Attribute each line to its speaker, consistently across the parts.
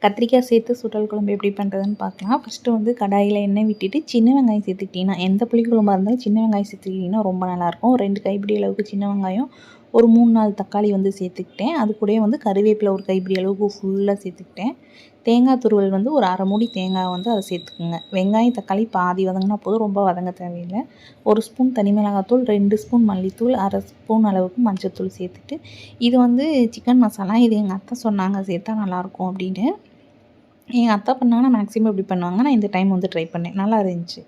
Speaker 1: கத்திரிக்காய் சேர்த்து சுண்டல் குழம்பு எப்படி பண்ணுறதுன்னு பார்க்கலாம். ஃபஸ்ட்டு வந்து கடாயில் எண்ணெய் விட்டுட்டு சின்ன வெங்காயம் சேர்த்துக்கிட்டிங்கன்னா, எந்த புளிக்குழம்பா இருந்தாலும் சின்ன வெங்காயம் சேர்த்துக்கிட்டிங்கன்னா ரொம்ப நல்லாயிருக்கும். 2 கைப்பிடி அளவுக்கு சின்ன வெங்காயம், ஒரு 3, 4 தக்காளி வந்து சேர்த்துக்கிட்டேன். அது கூடயே வந்து கருவேப்பிலை ஒரு கைப்பிடி அளவுக்கு ஃபுல்லாக சேர்த்துக்கிட்டேன். தேங்காய் துருவல் வந்து ஒரு அரை மூடி தேங்காய் வந்து அதை சேர்த்துக்குங்க. வெங்காயம் தக்காளி பாதி வதங்கினா போதும், ரொம்ப வதங்க தேவையில்லை. 1 ஸ்பூன் தனி மிளகாத்தூள், 2 ஸ்பூன் மல்லித்தூள், அரை ஸ்பூன் அளவுக்கு மஞ்சத்தூள் சேர்த்துட்டு, இது வந்து சிக்கன் மசாலா. இது எங்கள் அத்தை சொன்னாங்க சேர்த்தா நல்லாயிருக்கும் அப்படின்னு. எங்கள் அத்தை பண்ணாங்கன்னா மேக்ஸிமம் இப்படி பண்ணுவாங்க. நான் இந்த டைம் வந்து ட்ரை பண்ணேன், நல்லா இருந்துச்சு.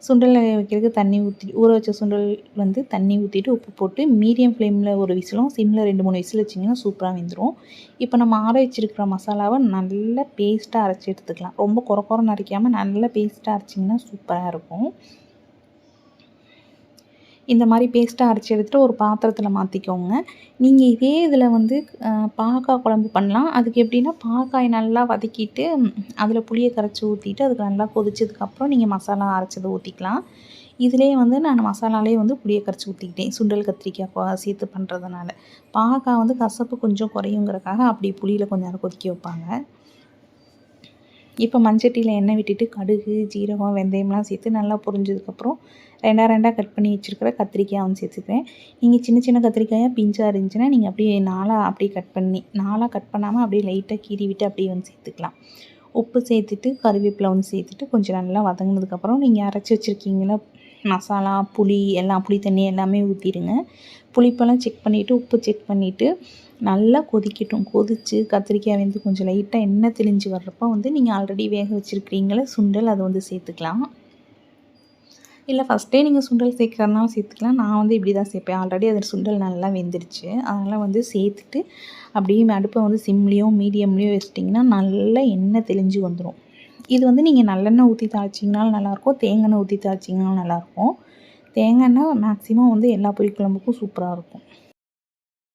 Speaker 1: சுண்டல் வைக்கிறதுக்கு தண்ணி ஊற்றி ஊற வச்ச சுண்டல் வந்து தண்ணி ஊற்றிட்டு உப்பு போட்டு மீடியம் ஃப்ளேமில் ஒரு விசிலும் சிம்மில் 2, 3 விசில் வச்சிங்கன்னா சூப்பராக வெந்துடும். இப்போ நம்ம ஆற வச்சுருக்கிற மசாலாவை நல்லா பேஸ்ட்டாக அரைச்சி எடுத்துக்கலாம். ரொம்ப குறன்னு அரைக்காமல் நல்லா பேஸ்ட்டாக அரைச்சிங்கன்னா சூப்பராக இருக்கும். இந்த மாதிரி பேஸ்ட்டாக அரைச்சி எடுத்துகிட்டு ஒரு பாத்திரத்தில் மாற்றிக்கோங்க. நீங்கள் இதே இதில் வந்து பாகக்காய் குழம்பு பண்ணலாம். அதுக்கு எப்படின்னா, பாகக்காய் நல்லா வதக்கிட்டு அதில் புளியை கரைச்சி ஊற்றிட்டு அதுக்கு நல்லா கொதிச்சதுக்கப்புறம் நீங்கள் மசாலா அரைச்சதை ஊற்றிக்கலாம். இதிலே வந்து நான் மசாலாலே வந்து புளியை கரைச்சி ஊற்றிக்கிட்டேன், சுண்டல் கத்திரிக்காய் சேர்த்து பண்ணுறதுனால. பாகக்காய் வந்து கசப்பு கொஞ்சம் குறையுங்கிறக்காக அப்படி புளியில் கொஞ்சம் நேரம் கொதிக்க வைப்பாங்க. இப்போ மண்சட்டியில் எண்ணெய் விட்டுட்டு கடுகு, ஜீரகம், வெந்தயம்லாம் சேர்த்து நல்லா பொரிஞ்சதுக்கப்புறம் 2 கட் பண்ணி வச்சுருக்கிற கத்திரிக்காய் வந்து சேர்த்துக்கிறேன். நீங்கள் சின்ன சின்ன கத்திரிக்காயாக பிஞ்சாக இருந்துச்சுன்னா நீங்கள் அப்படியே 4 அப்படியே கட் பண்ணி 4 கட் பண்ணாமல் அப்படியே லைட்டாக கீறி விட்டு அப்படியே வந்து சேர்த்துக்கலாம். உப்பு சேர்த்துட்டு கருவேப்பிலை வந்து சேர்த்துட்டு கொஞ்சம் நல்லா வதங்கினதுக்கப்புறம் நீங்கள் அரைச்சி வச்சுருக்கீங்களா மசாலா, புளி எல்லாம் புளி தண்ணி எல்லாமே ஊற்றிடுங்க. புளிப்பெல்லாம் செக் பண்ணிவிட்டு உப்பு செக் பண்ணிவிட்டு நல்லா கொதிக்கட்டும். கொதித்து கத்திரிக்காய் வந்து கொஞ்சம் லைட்டாக எண்ணெய் தெளிஞ்சு வர்றப்போ வந்து நீங்கள் ஆல்ரெடி வேக வச்சுருக்கிறீங்கள சுண்டல், அதை வந்து சேர்த்துக்கலாம். இல்லை ஃபஸ்ட்டே நீங்கள் சுண்டல் சேர்க்குறதுனாலும் சேர்த்துக்கலாம். நான் வந்து இப்படி தான் சேர்ப்பேன். ஆல்ரெடி அதில் சுண்டல் நல்லா வெந்துருச்சு. அதனால் வந்து சேர்த்துட்டு அப்படியே அடுப்பை வந்து சிம்லேயும் மீடியம்லேயும் வச்சிட்டிங்கன்னா நல்லா எண்ணெய் தெளிஞ்சு வந்துடும். இது வந்து நீங்கள் நல்லெண்ணெய் ஊற்றி தாளிச்சிங்கனாலும் நல்லாயிருக்கும், தேங்காய் ஊற்றி தாளிச்சிங்கனாலும் நல்லாயிருக்கும். தேங்காய் எண்ணெய் மேக்ஸிமம் வந்து எல்லா புளிக்குழம்புக்கும் சூப்பராக இருக்கும்.